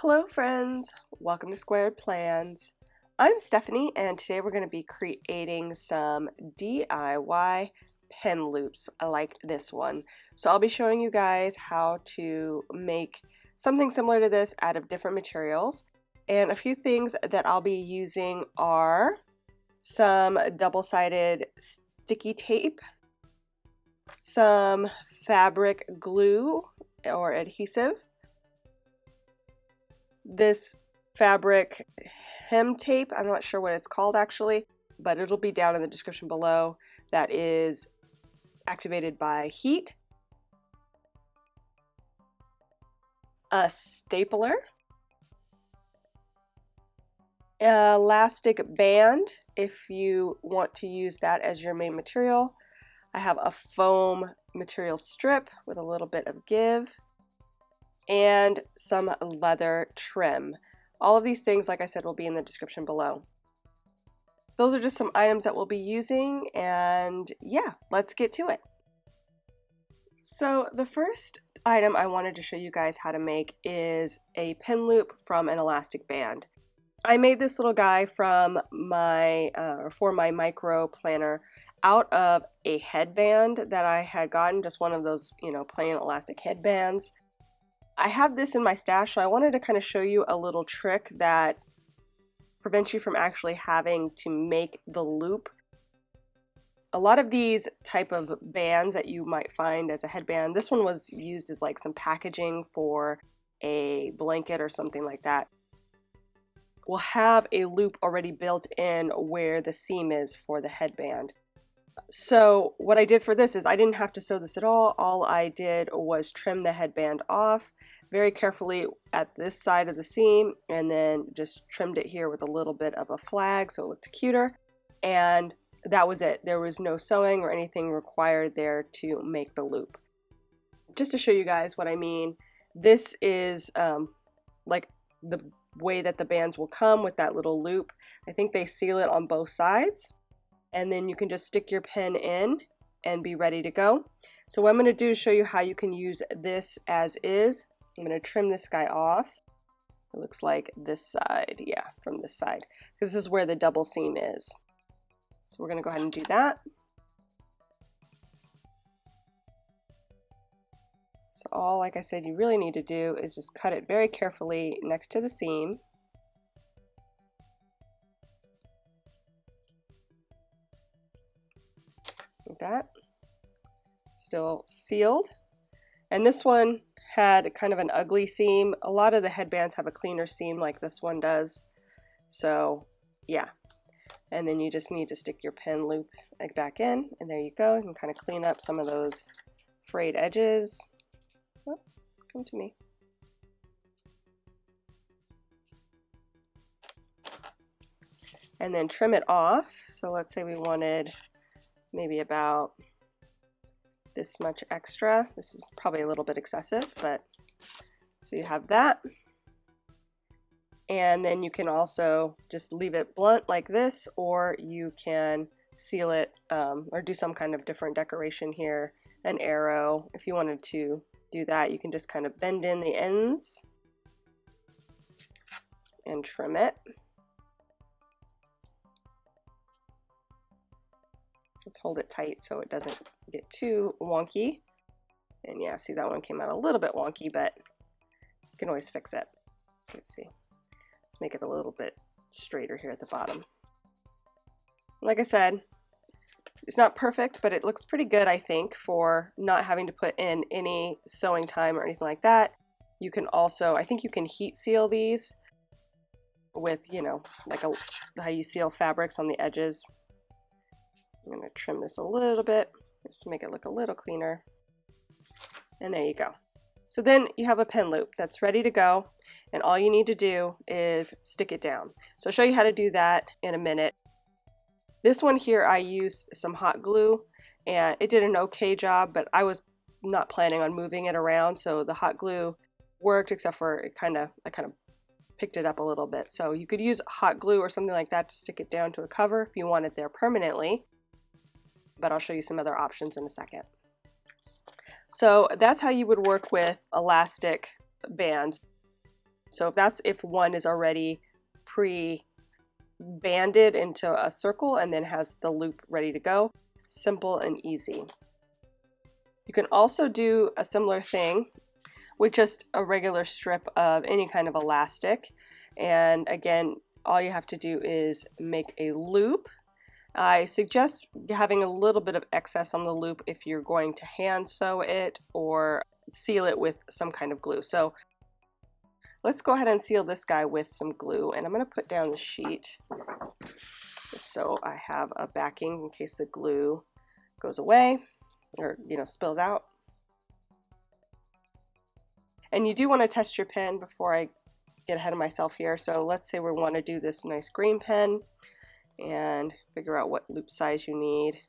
Hello friends, welcome to Squared Plans. I'm Stephanie and today we're going to be creating some DIY pen loops like this one. So I'll be showing you guys how to make something similar to this out of different materials, and a few things that I'll be using are some double-sided sticky tape, some fabric glue or adhesive, this fabric hem tape, I'm not sure what it's called actually, but it'll be down in the description below, that is activated by heat, a stapler, elastic band if you want to use that as your main material. I have a foam material strip with a little bit of give, and some leather trim. All of these things, like I said, will be in the description below. Those are just some items that we'll be using, and yeah, let's get to it. So the first item I wanted to show you guys how to make is a pin loop from an elastic band. I made this little guy from my for my micro planner out of a headband that I had gotten, just one of those, plain elastic headbands. I have this in my stash, so I wanted to kind of show you a little trick that prevents you from actually having to make the loop. A lot of these type of bands that you might find as a headband, this one was used as like some packaging for a blanket or something like that, will have a loop already built in where the seam is for the headband. So what I did for this is I didn't have to sew this at all. All I did was trim the headband off very carefully at this side of the seam, and then just trimmed it here with a little bit of a flag so it looked cuter, and that was it. There was no sewing or anything required there to make the loop. Just to show you guys what I mean, this is like the way that the bands will come with that little loop. I think they seal it on both sides, and then you can just stick your pin in and be ready to go. So what I'm going to do is show you how you can use this as is. I'm going to trim this guy off. It looks like this side, yeah, from this side, because this is where the double seam is. So we're going to go ahead and do that. So all, like I said, you really need to do is just cut it very carefully next to the seam. Like that. Still sealed. And this one had kind of an ugly seam. A lot of the headbands have a cleaner seam like this one does. So yeah. And then you just need to stick your pin loop back in, and there you go. You can kind of clean up some of those frayed edges. Oh, come to me. And then trim it off. So let's say we wanted maybe about this much extra. This is probably a little bit excessive, but so you have that. And then you can also just leave it blunt like this, or you can seal it or do some kind of different decoration here, an arrow. If you wanted to do that, you can just kind of bend in the ends and trim it. Just hold it tight so it doesn't get too wonky. And yeah, see, that one came out a little bit wonky, but you can always fix it. Let's see. Let's make it a little bit straighter here at the bottom. Like I said, it's not perfect, but it looks pretty good, I think, for not having to put in any sewing time or anything like that. You can also, I think you can heat seal these with, like how you seal fabrics on the edges. I'm going to trim this a little bit just to make it look a little cleaner. And there you go. So then you have a pin loop that's ready to go, and all you need to do is stick it down. So I'll show you how to do that in a minute. This one here, I used some hot glue, and it did an okay job, but I was not planning on moving it around, so the hot glue worked, except for I kind of picked it up a little bit. So you could use hot glue or something like that to stick it down to a cover if you want it there permanently, but I'll show you some other options in a second. So that's how you would work with elastic bands. So if one is already pre-banded into a circle and then has the loop ready to go, simple and easy. You can also do a similar thing with just a regular strip of any kind of elastic. And again, all you have to do is make a loop. I suggest having a little bit of excess on the loop if you're going to hand sew it or seal it with some kind of glue. So let's go ahead and seal this guy with some glue, and I'm going to put down the sheet just so I have a backing in case the glue goes away or spills out. And you do want to test your pen before I get ahead of myself here. So let's say we want to do this nice green pen and figure out what loop size you need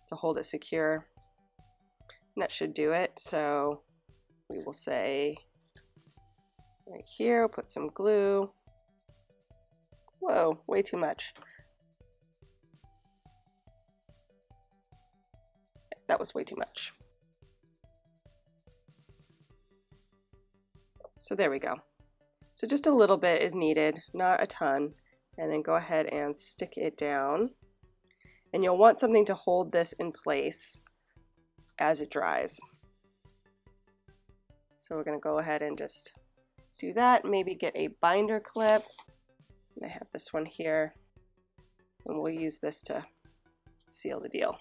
to hold it secure. And that should do it. So we will say right here, we'll put some glue. Whoa, way too much. That was way too much. So there we go. So just a little bit is needed, not a ton. And then go ahead and stick it down. And you'll want something to hold this in place as it dries. So we're going to go ahead and just do that. Maybe get a binder clip. And I have this one here. And we'll use this to seal the deal.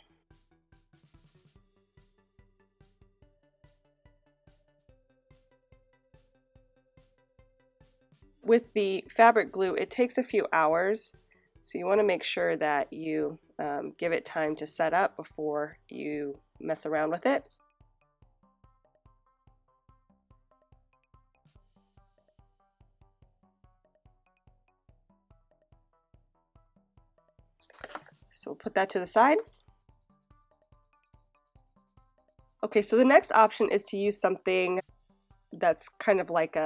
With the fabric glue, it takes a few hours, so you want to make sure that you give it time to set up before you mess around with it. So we'll put that to the side. Okay, so the next option is to use something that's kind of like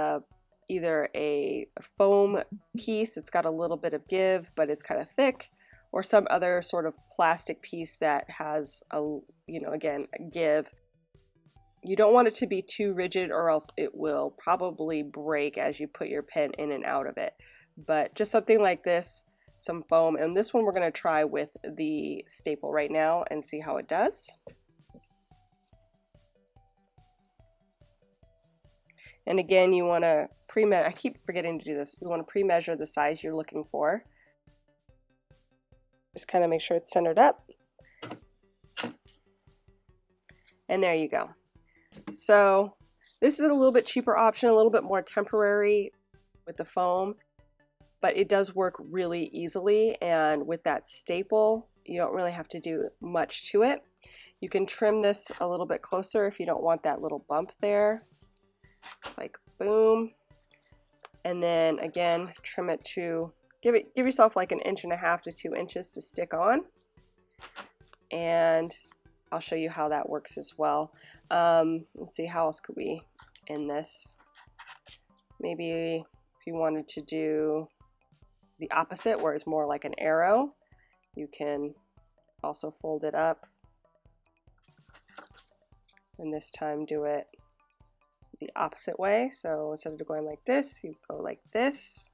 either a foam piece that's got a little bit of give but it's kind of thick, or some other sort of plastic piece that has again, a give. You don't want it to be too rigid or else it will probably break as you put your pen in and out of it. But just something like this, some foam, and this one we're going to try with the staple right now and see how it does. And again, you want to pre-measure. I keep forgetting to do this. You want to pre-measure the size you're looking for. Just kind of make sure it's centered up. And there you go. So this is a little bit cheaper option, a little bit more temporary with the foam, but it does work really easily. And with that staple, you don't really have to do much to it. You can trim this a little bit closer if you don't want that little bump there. Like boom, and then again trim it to give yourself like 1.5 inches to 2 inches to stick on, and I'll show you how that works as well. Let's see, how else could we end this? Maybe if you wanted to do the opposite where it's more like an arrow, you can also fold it up and this time do it the opposite way. So instead of going like this, you go like this.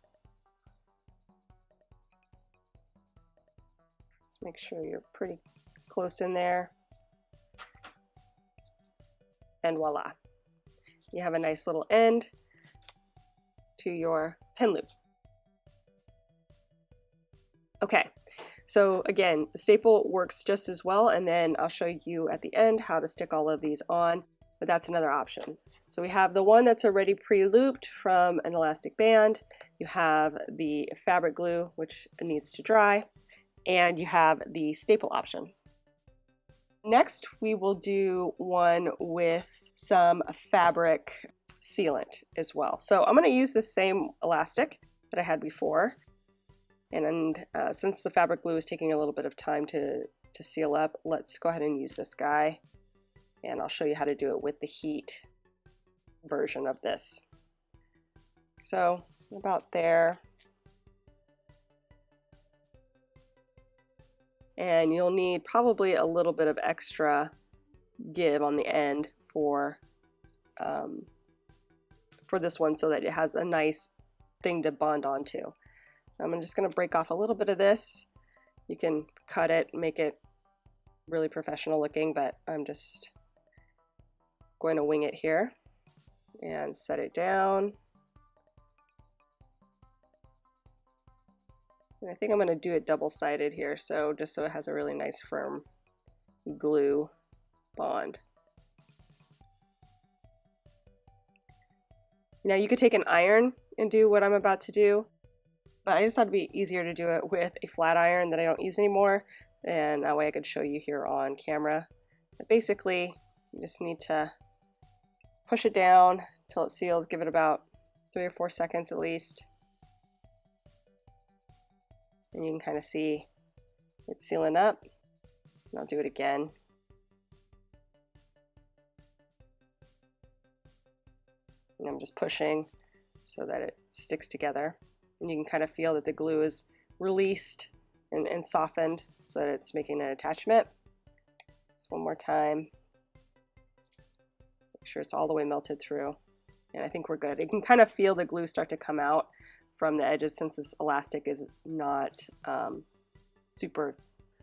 Just make sure you're pretty close in there. And voila. You have a nice little end to your pin loop. Okay, so again, the staple works just as well, and then I'll show you at the end how to stick all of these on, but that's another option. So we have the one that's already pre-looped from an elastic band, you have the fabric glue, which needs to dry, and you have the staple option. Next, we will do one with some fabric sealant as well. So I'm going to use the same elastic that I had before, and since the fabric glue is taking a little bit of time to seal up, let's go ahead and use this guy, and I'll show you how to do it with the heat version of this. So about there, and you'll need probably a little bit of extra give on the end for for this one so that it has a nice thing to bond onto. I'm just going to break off a little bit of this. You can cut it, make it really professional looking, but I'm just going to wing it here and set it down. And I think I'm going to do it double-sided here, so just so it has a really nice firm glue bond. Now you could take an iron and do what I'm about to do, but I just thought it'd be easier to do it with a flat iron that I don't use anymore, and that way I could show you here on camera. But basically, you just need to push it down till it seals, give it about 3 or 4 seconds at least. And you can kind of see it's sealing up. And I'll do it again. And I'm just pushing so that it sticks together. And you can kind of feel that the glue is released and softened so that it's making an attachment. Just one more time. Make sure it's all the way melted through. And I think we're good. You can kind of feel the glue start to come out from the edges since this elastic is not super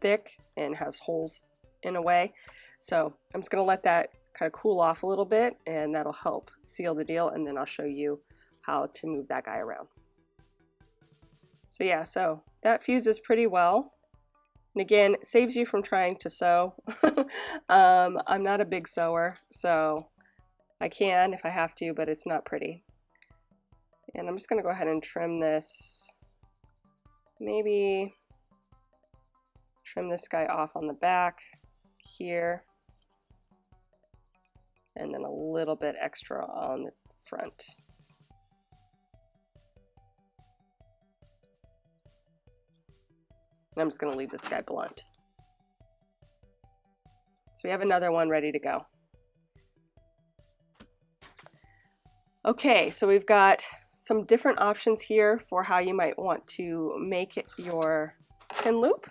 thick and has holes in a way. So I'm just going to let that kind of cool off a little bit, and that'll help seal the deal, and then I'll show you how to move that guy around. So yeah, so that fuses pretty well. And again, it saves you from trying to sew. I'm not a big sewer, so I can if I have to, but it's not pretty. And I'm just going to go ahead and trim this, maybe trim this guy off on the back here, and then a little bit extra on the front. And I'm just going to leave this guy blunt. So we have another one ready to go. Okay, so we've got some different options here for how you might want to make your pin loop.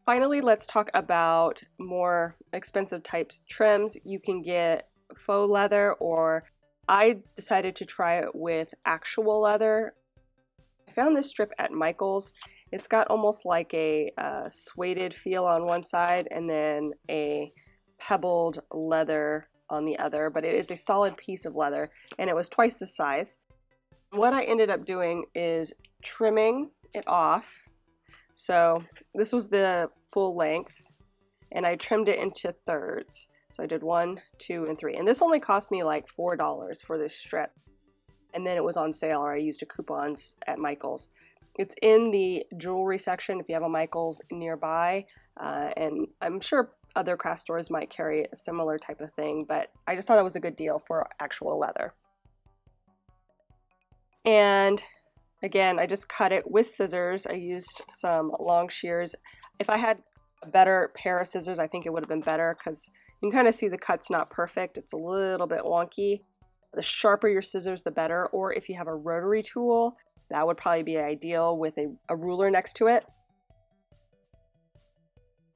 Finally, let's talk about more expensive types trims. You can get faux leather, or I decided to try it with actual leather. I found this strip at Michael's. It's got almost like a suede feel on one side and then a pebbled leather on the other, but it is a solid piece of leather, and it was twice the size. What I ended up doing is trimming it off. So this was the full length, and I trimmed it into thirds. So I did 1, 2, and 3, and this only cost me like $4 for this strip, and then it was on sale, or I used a coupons at Michael's. It's in the jewelry section if you have a Michael's nearby, and I'm sure other craft stores might carry a similar type of thing, but I just thought that was a good deal for actual leather. And again, I just cut it with scissors. I used some long shears. If I had a better pair of scissors, I think it would have been better, because you can kind of see the cut's not perfect. It's a little bit wonky. The sharper your scissors, the better. Or if you have a rotary tool, that would probably be ideal with a ruler next to it.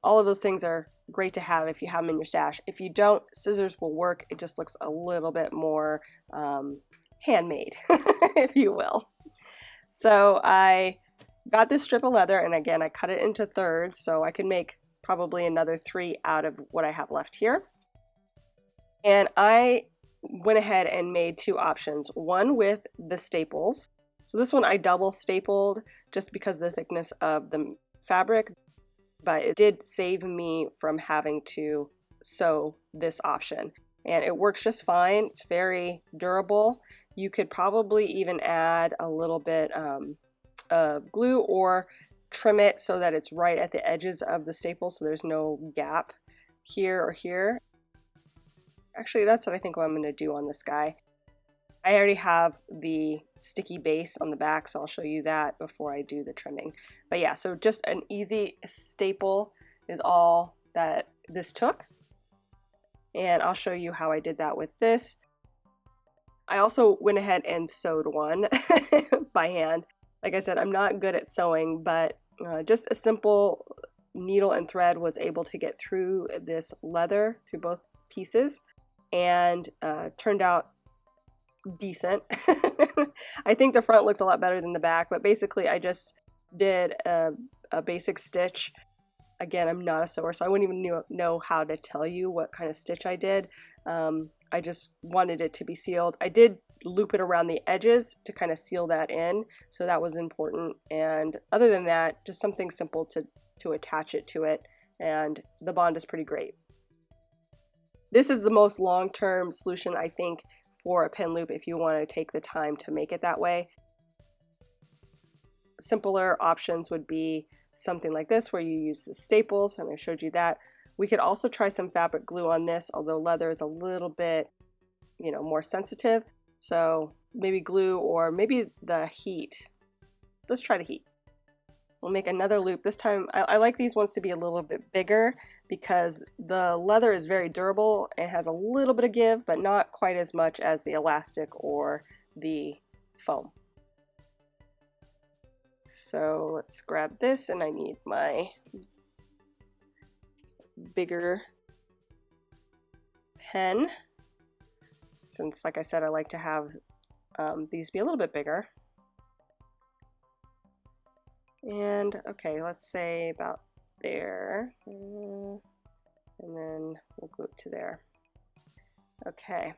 All of those things are great to have if you have them in your stash. If you don't, scissors will work. It just looks a little bit more handmade, if you will. So I got this strip of leather, and again, I cut it into thirds so I can make probably another 3 out of what I have left here. And I went ahead and made 2 options. One with the staples. So this one I double stapled just because of the thickness of the fabric, but it did save me from having to sew this option. And it works just fine. It's very durable. You could probably even add a little bit of glue or trim it so that it's right at the edges of the staple so there's no gap here or here. Actually, that's what I think I'm going to do on this guy. I already have the sticky base on the back, so I'll show you that before I do the trimming. But yeah, so just an easy staple is all that this took. And I'll show you how I did that with this. I also went ahead and sewed one by hand. Like I said, I'm not good at sewing, but just a simple needle and thread was able to get through this leather, through both pieces, and turned out decent. I think the front looks a lot better than the back, but basically I just did a basic stitch. Again, I'm not a sewer, so I wouldn't even know how to tell you what kind of stitch I did. I just wanted it to be sealed. I did loop it around the edges to kind of seal that in, so that was important. And other than that, just something simple to attach it to it, and the bond is pretty great. This is the most long-term solution, I think, for a pin loop if you want to take the time to make it that way. Simpler options would be something like this where you use the staples, and I showed you that. We could also try some fabric glue on this, although leather is a little bit, more sensitive. So maybe glue or maybe the heat. Let's try the heat. We'll make another loop. This time, I like these ones to be a little bit bigger because the leather is very durable and has a little bit of give, but not quite as much as the elastic or the foam. So let's grab this, and I need my bigger pen, since like I said, I like to have these be a little bit bigger. And okay, let's say about there, and then we'll glue it to there. Okay,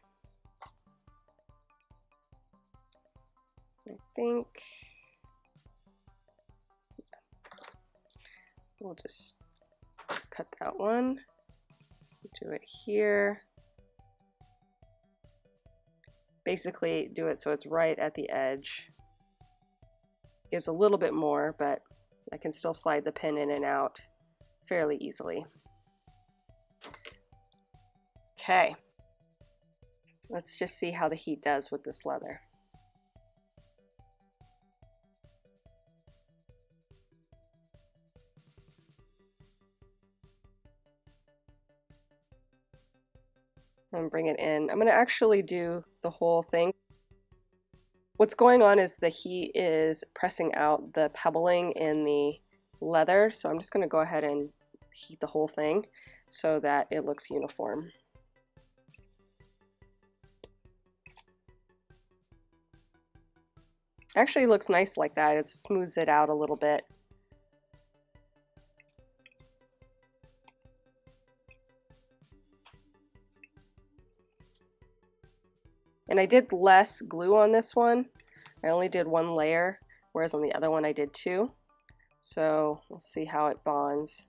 I think we'll just cut that one, do it here. Basically do it so it's right at the edge. Gives a little bit more, but I can still slide the pin in and out fairly easily. Okay, let's just see how the heat does with this leather. And bring it in. I'm going to actually do the whole thing. What's going on is the heat is pressing out the pebbling in the leather, so I'm just going to go ahead and heat the whole thing so that it looks uniform. Actually looks nice like that. It smooths it out a little bit. And I did less glue on this one. I only did one layer, whereas on the other one I did two. So we'll see how it bonds.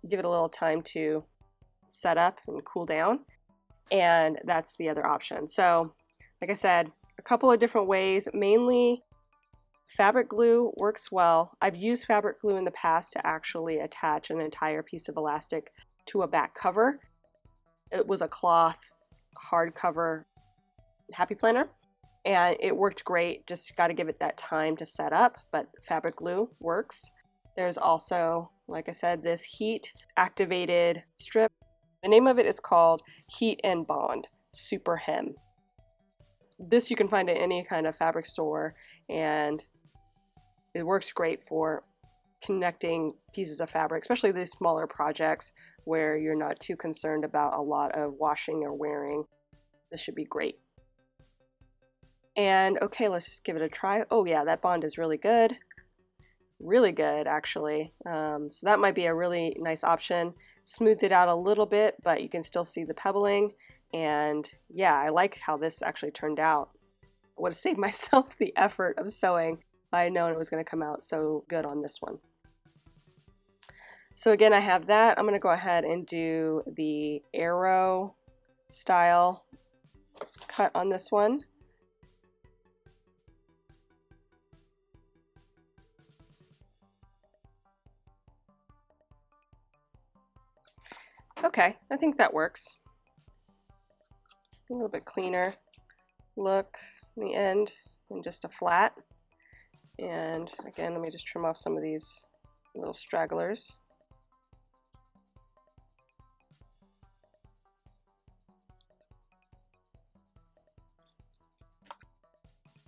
Give it a little time to set up and cool down. And that's the other option. So like I said, a couple of different ways. Mainly fabric glue works well. I've used fabric glue in the past to actually attach an entire piece of elastic to a back cover. It was a cloth hardcover happy planner, and it worked great. Just got to give it that time to set up, but fabric glue works. There's also, like I said, this heat activated strip. The name of it is called Heat and Bond Super Hem. This you can find at any kind of fabric store, and it works great for connecting pieces of fabric, especially these smaller projects where you're not too concerned about a lot of washing or wearing. This should be great. And okay, let's just give it a try. Oh yeah, that bond is really good. Really good, actually. So that might be a really nice option. Smoothed it out a little bit, but you can still see the pebbling. And yeah, I like how this actually turned out. I would have saved myself the effort of sewing. I had known it was going to come out so good on this one. So again, I have that. I'm going to go ahead and do the arrow style cut on this one. Okay, I think that works. A little bit cleaner look in the end than just a flat. And again, let me just trim off some of these little stragglers.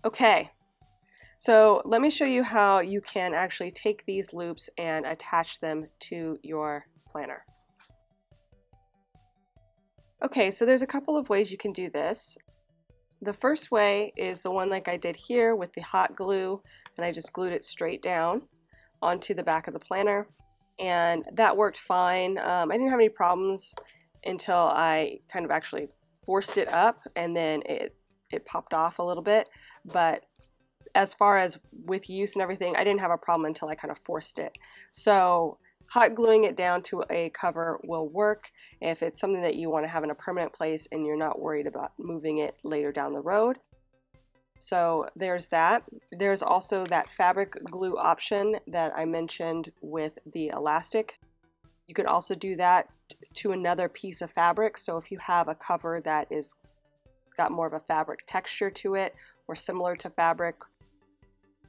Okay, so let me show you how you can actually take these loops and attach them to your planner. Okay, so there's a couple of ways you can do this. The first way is the one like I did here with the hot glue, and I just glued it straight down onto the back of the planner, and that worked fine. I didn't have any problems until I kind of actually forced it up, and then it popped off a little bit. But as far as with use and everything, I didn't have a problem until I kind of forced it. So hot gluing it down to a cover will work if it's something that you want to have in a permanent place and you're not worried about moving it later down the road. So there's that. There's also that fabric glue option that I mentioned with the elastic. You could also do that to another piece of fabric. So if you have a cover that is got more of a fabric texture to it or similar to fabric,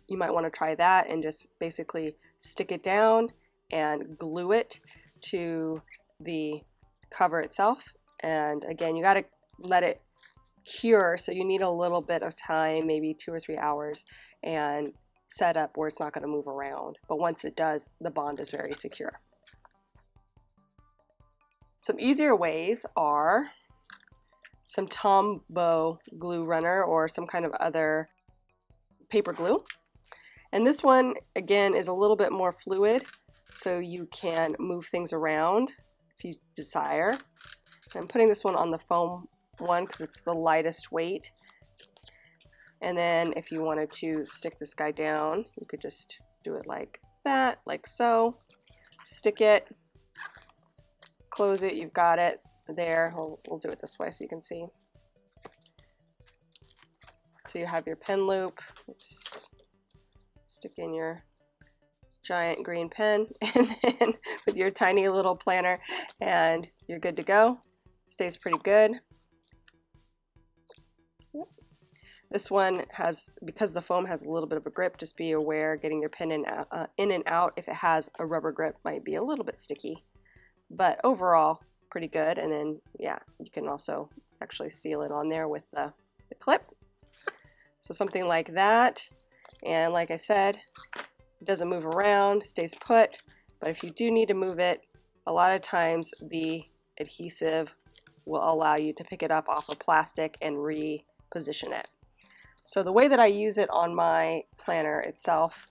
you might want to try that and just basically stick it down and glue it to the cover itself. And again, you got to let it cure, so you need a little bit of time, maybe 2 or 3 hours, and set up where it's not going to move around. But once it does, the bond is very secure. Some easier ways are some Tombow glue runner or some kind of other paper glue. And this one, again, is a little bit more fluid, so you can move things around if you desire. I'm putting this one on the foam one because it's the lightest weight. And then if you wanted to stick this guy down, you could just do it like that, like so. Stick it, close it, you've got it there. We'll do it this way so you can see. So you have your pen loop. Let's stick in your giant green pen and then with your tiny little planner, and you're good to go. Stays pretty good. This one has, because the foam has a little bit of a grip, just be aware getting your pen in and out. If it has a rubber grip, might be a little bit sticky, but overall pretty good. And then yeah, you can also actually seal it on there with the clip. So something like that. And like I said, it doesn't move around, stays put, but if you do need to move it, a lot of times the adhesive will allow you to pick it up off of plastic and reposition it. So the way that I use it on my planner itself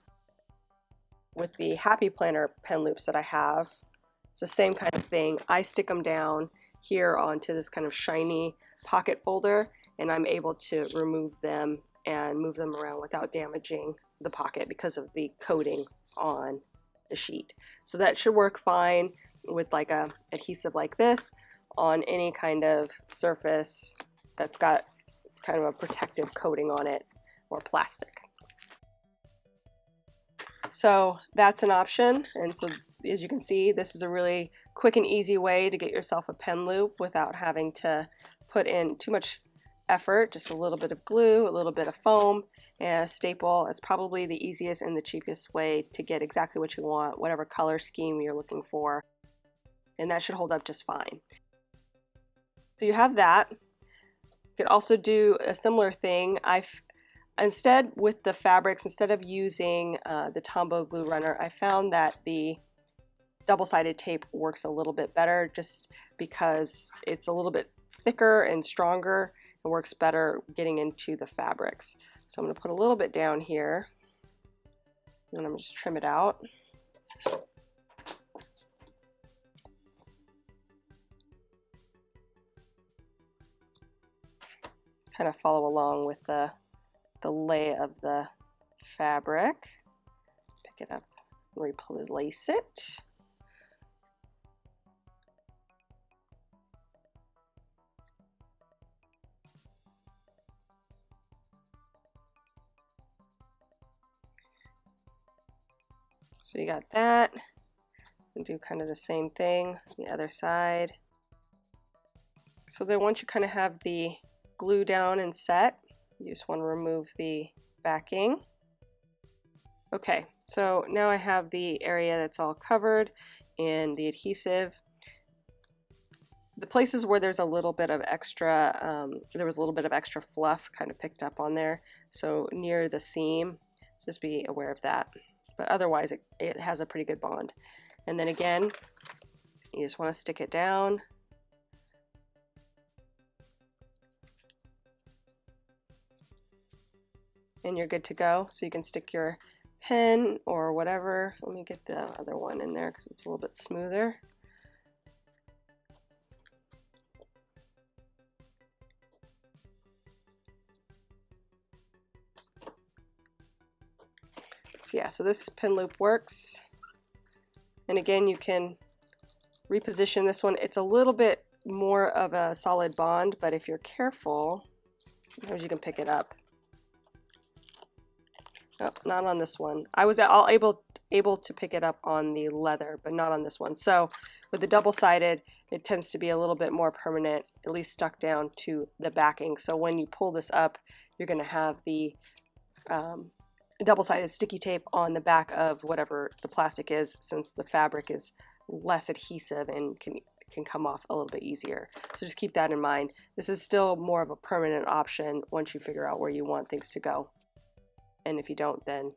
with the Happy Planner pen loops that I have, it's the same kind of thing. I stick them down here onto this kind of shiny pocket folder, and I'm able to remove them and move them around without damaging the pocket because of the coating on the sheet. So that should work fine with like a adhesive like this on any kind of surface that's got kind of a protective coating on it or plastic. So that's an option. And so as you can see, this is a really quick and easy way to get yourself a pen loop without having to put in too much effort. Just a little bit of glue, a little bit of foam, and a staple. It's probably the easiest and the cheapest way to get exactly what you want, whatever color scheme you're looking for, and that should hold up just fine. So you have that. You could also do a similar thing. Instead with the fabrics, instead of using the Tombow glue runner, I found that the double-sided tape works a little bit better just because it's a little bit thicker and stronger. It works better getting into the fabrics. So I'm going to put a little bit down here, and I'm just trim it out. Kind of follow along with the lay of the fabric. Pick it up, replace it. So you got that, and do kind of the same thing the other side. So then once you kind of have the glue down and set, you just want to remove the backing. Okay, so now I have the area that's all covered in the adhesive. The places where there's a little bit of extra, there was a little bit of extra fluff kind of picked up on there. So near the seam, just be aware of that. But otherwise it has a pretty good bond. And then again, you just want to stick it down. and you're good to go. So you can stick your pen or whatever. Let me get the other one in there because it's a little bit smoother. So yeah, so this pen loop works. And again, you can reposition this one. It's a little bit more of a solid bond, but if you're careful, sometimes you can pick it up. Oh, not on this one. I was all able to pick it up on the leather, but not on this one. So with the double-sided, it tends to be a little bit more permanent, at least stuck down to the backing. So when you pull this up, you're going to have the double-sided sticky tape on the back of whatever the plastic is, since the fabric is less adhesive and can come off a little bit easier. So just keep that in mind. This is still more of a permanent option once you figure out where you want things to go. And if you don't, then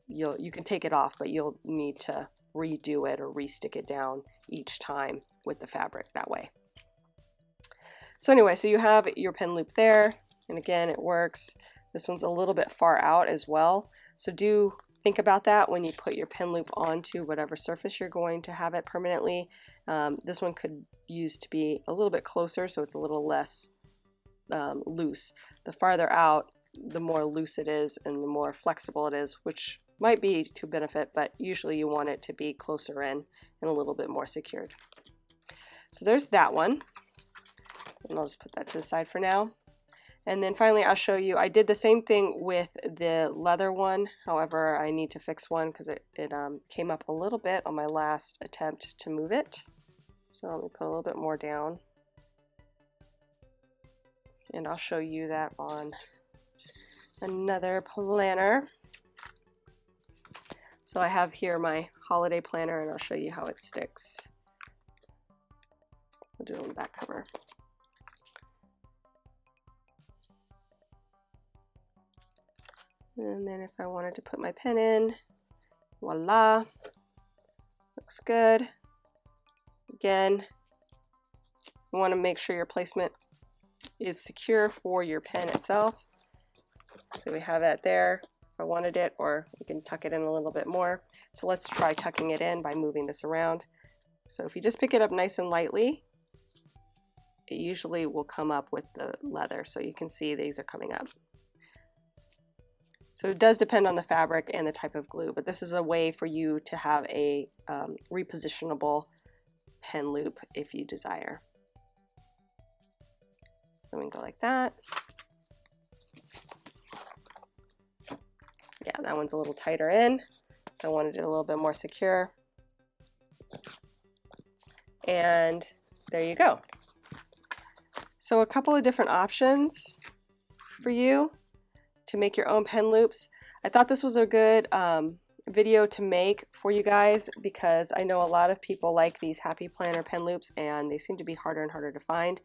you can take it off, but you'll need to redo it or re-stick it down each time with the fabric that way. So anyway, so you have your pen loop there, and again, it works. This one's a little bit far out as well. So do think about that when you put your pen loop onto whatever surface you're going to have it permanently. This one could use to be a little bit closer, so it's a little less loose. The farther out, the more loose it is and the more flexible it is, which might be to benefit, but usually you want it to be closer in and a little bit more secured. So there's that one. And I'll just put that to the side for now. And then finally, I'll show you, I did the same thing with the leather one. However, I need to fix one because it came up a little bit on my last attempt to move it. So let me put a little bit more down. And I'll show you that on another planner. So I have here my holiday planner, and I'll show you how it sticks. I'll do it on the back cover. And then if I wanted to put my pen in, voila, looks good. Again, you want to make sure your placement is secure for your pen itself. So we have that there if I wanted it, or we can tuck it in a little bit more. So let's try tucking it in by moving this around. So if you just pick it up nice and lightly, it usually will come up with the leather. So you can see these are coming up. So it does depend on the fabric and the type of glue, but this is a way for you to have a repositionable pen loop if you desire. So we can go like that. Yeah, that one's a little tighter in. I wanted it a little bit more secure. And there you go. So a couple of different options for you to make your own pen loops. I thought this was a good video to make for you guys because I know a lot of people like these Happy Planner pen loops and they seem to be harder and harder to find.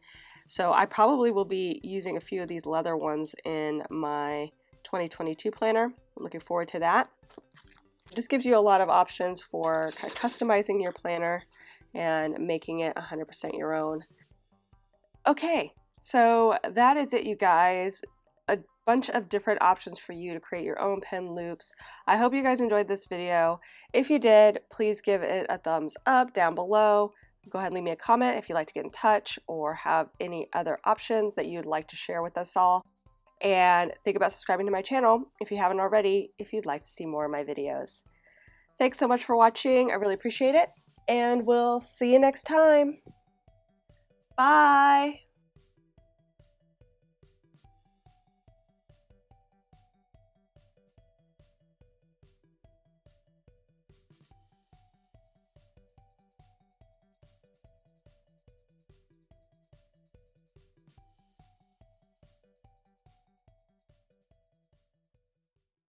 So I probably will be using a few of these leather ones in my 2022 planner. I'm looking forward to that. It just gives you a lot of options for customizing your planner and making it 100% your own. Okay, so that is it, you guys. A bunch of different options for you to create your own pen loops. I hope you guys enjoyed this video. If you did, please give it a thumbs up down below. Go ahead and leave me a comment if you'd like to get in touch or have any other options that you'd like to share with us all. And think about subscribing to my channel if you haven't already, if you'd like to see more of my videos. Thanks so much for watching. I really appreciate it. And we'll see you next time. Bye.